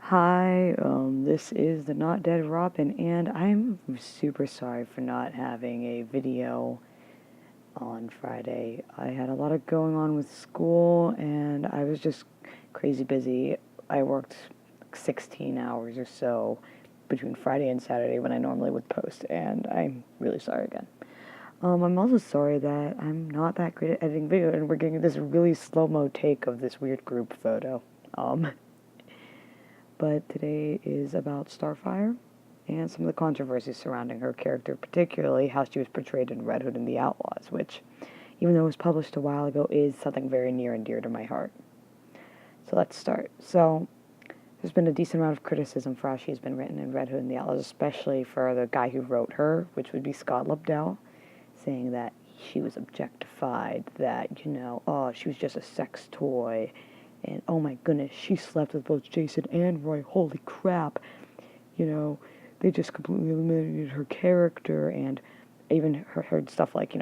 Hi, this is the Not Dead Robin, and I'm super sorry for not having a video on Friday. I had a lot of going on with school, and I was just crazy busy. I worked 16 hours or so between Friday and Saturday when I normally would post, and I'm really sorry again. I'm also sorry that I'm not that great at editing video, and we're getting this really slow-mo take of this weird group photo. Um, but today is about Starfire and some of the controversies surrounding her character, particularly how she was portrayed in Red Hood and the Outlaws, which, even though it was published a while ago, is something very near and dear to my heart. So let's start. So, there's been a decent amount of criticism for how she's been written in Red Hood and the Outlaws, especially for the guy who wrote her, which would be Scott Lobdell, saying that she was objectified, that, oh, she was just a sex toy, and oh my goodness, she slept with both Jason and Roy, holy crap, they just completely eliminated her character, and I even heard stuff like,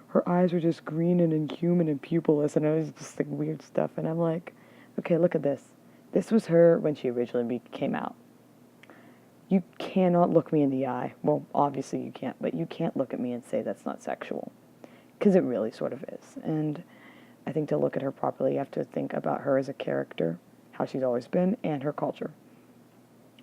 her eyes were just green and inhuman and pupilless, and it was just like weird stuff, and I'm like, okay, look at this. This was her when she originally came out. You cannot look me in the eye. Well, obviously you can't, but you can't look at me and say that's not sexual. Because it really sort of is. And I think to look at her properly, you have to think about her as a character, how she's always been, and her culture.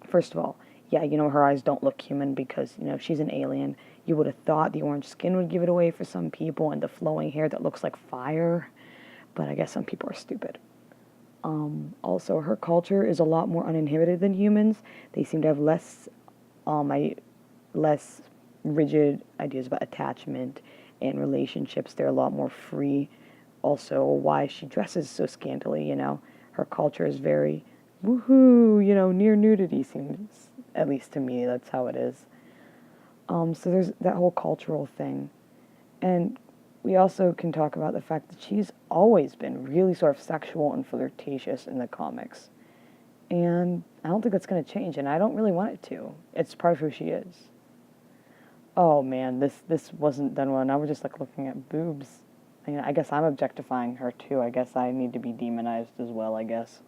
First of all, yeah, her eyes don't look human because, she's an alien. You would have thought the orange skin would give it away for some people and the flowing hair that looks like fire. But I guess some people are stupid. Also, her culture is a lot more uninhibited than humans. They seem to have less rigid ideas about attachment and relationships. They're a lot more free. Also, why she dresses so scantily, Her culture is very woohoo, near nudity seems, at least to me, that's how it is. So there's that whole cultural thing. And we also can talk about the fact that she's always been really sort of sexual and flirtatious in the comics. And I don't think that's going to change, and I don't really want it to. It's part of who she is. Oh man, this wasn't done well. Now we're just like looking at boobs. I guess I'm objectifying her too. I guess I need to be demonized as well, I guess.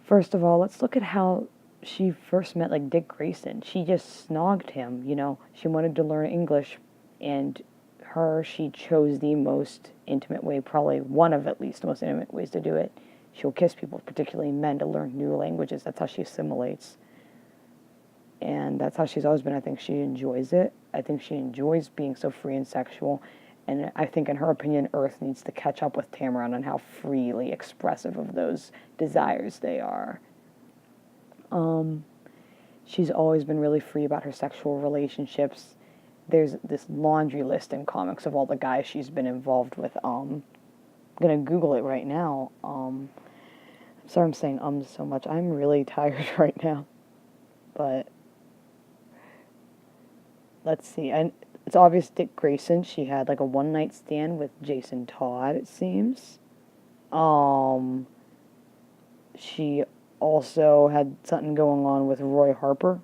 First of all, let's look at how she first met like Dick Grayson. She just snogged him, She wanted to learn English, and she chose the most intimate way, probably one of at least the most intimate ways to do it. She'll kiss people, particularly men, to learn new languages. That's how she assimilates. And that's how she's always been. I think she enjoys it. I think she enjoys being so free and sexual. And I think, in her opinion, Earth needs to catch up with Tamaran on how freely expressive of those desires they are. She's always been really free about her sexual relationships. There's this laundry list in comics of all the guys she's been involved with. I'm gonna Google it right now. I'm sorry I'm saying so much. I'm really tired right now. But let's see. And it's obvious Dick Grayson. She had like a one-night stand with Jason Todd, it seems. She also had something going on with Roy Harper.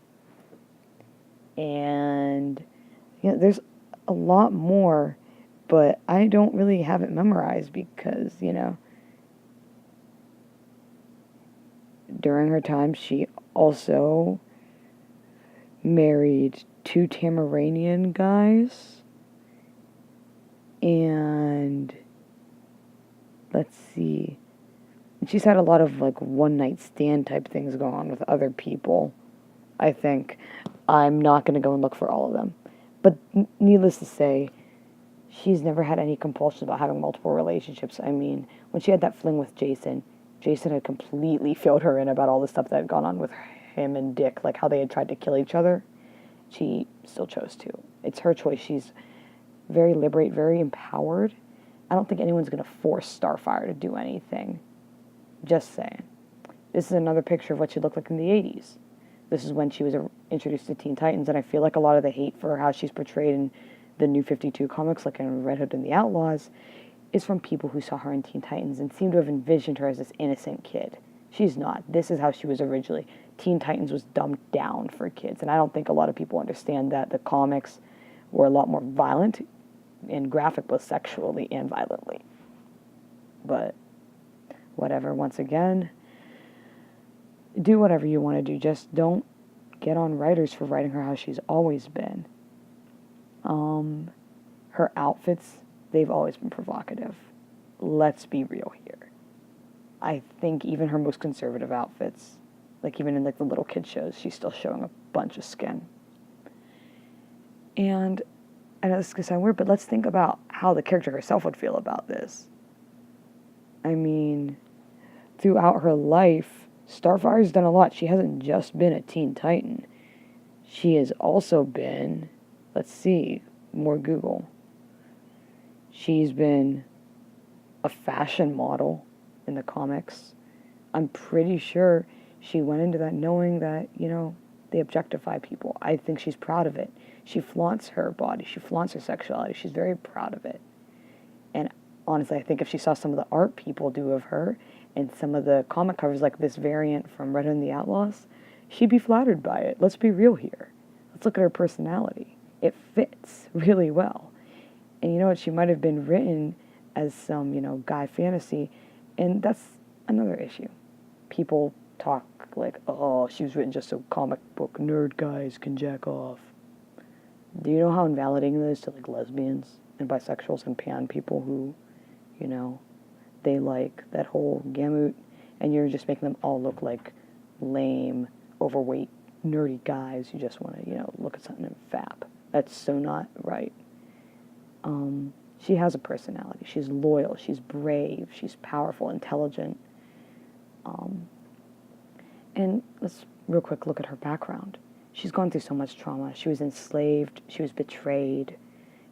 And there's a lot more, but I don't really have it memorized because, during her time, she also married two Tamaranian guys. And let's see. She's had a lot of like one night stand type things going on with other people, I think. I'm not going to go and look for all of them. But needless to say, she's never had any compulsion about having multiple relationships. I mean, when she had that fling with Jason had completely filled her in about all the stuff that had gone on with him and Dick, like how they had tried to kill each other. She still chose to. It's her choice. She's very liberate, very empowered. I don't think anyone's going to force Starfire to do anything. Just saying. This is another picture of what she looked like in the 80s. This is when she was introduced to Teen Titans, and I feel like a lot of the hate for how she's portrayed in the New 52 comics, like in Red Hood and the Outlaws, is from people who saw her in Teen Titans and seem to have envisioned her as this innocent kid. She's not. This is how she was originally. Teen Titans was dumbed down for kids, and I don't think a lot of people understand that the comics were a lot more violent and graphic, both sexually and violently. But whatever, once again, do whatever you want to do. Just don't get on writers for writing her how she's always been. Her outfits, they've always been provocative. Let's be real here. I think even her most conservative outfits, like even in like the little kid shows, she's still showing a bunch of skin. And I know this is going to sound weird, but let's think about how the character herself would feel about this. I mean, throughout her life, Starfire's done a lot. She hasn't just been a Teen Titan. She has also been, let's see, more Google. She's been a fashion model in the comics. I'm pretty sure she went into that knowing that, you know, they objectify people. I think she's proud of it. She flaunts her body. She flaunts her sexuality. She's very proud of it. And honestly, I think if she saw some of the art people do of her and some of the comic covers, like this variant from Red Hood and the Outlaws, she'd be flattered by it. Let's be real here. Let's look at her personality. It fits really well. And you know what? She might have been written as some, you know, guy fantasy. And that's another issue. People talk like, oh, she was written just so comic book nerd guys can jack off. Do you know how invalidating it is to like lesbians and bisexuals and pan people who, you know, they like that whole gamut, and you're just making them all look like lame, overweight, nerdy guys who just want to, you know, look at something and fap. That's so not right. She has a personality. She's loyal. She's brave. She's powerful, intelligent. And let's real quick look at her background. She's gone through so much trauma. She was enslaved. She was betrayed.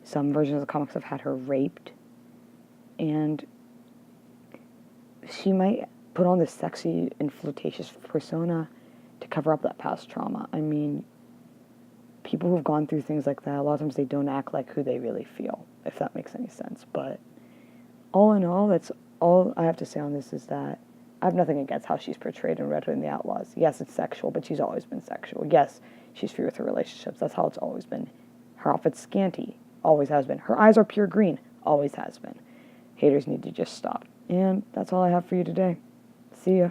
Some versions of the comics have had her raped. And she might put on this sexy and flirtatious persona to cover up that past trauma. I mean, people who've gone through things like that, a lot of times they don't act like who they really feel, if that makes any sense. But all in all, that's all I have to say on this is that I have nothing against how she's portrayed in Red Hood and the Outlaws. Yes, it's sexual, but she's always been sexual. Yes, she's free with her relationships. That's how it's always been. Her outfit's scanty. Always has been. Her eyes are pure green. Always has been. Haters need to just stop. And that's all I have for you today. See ya.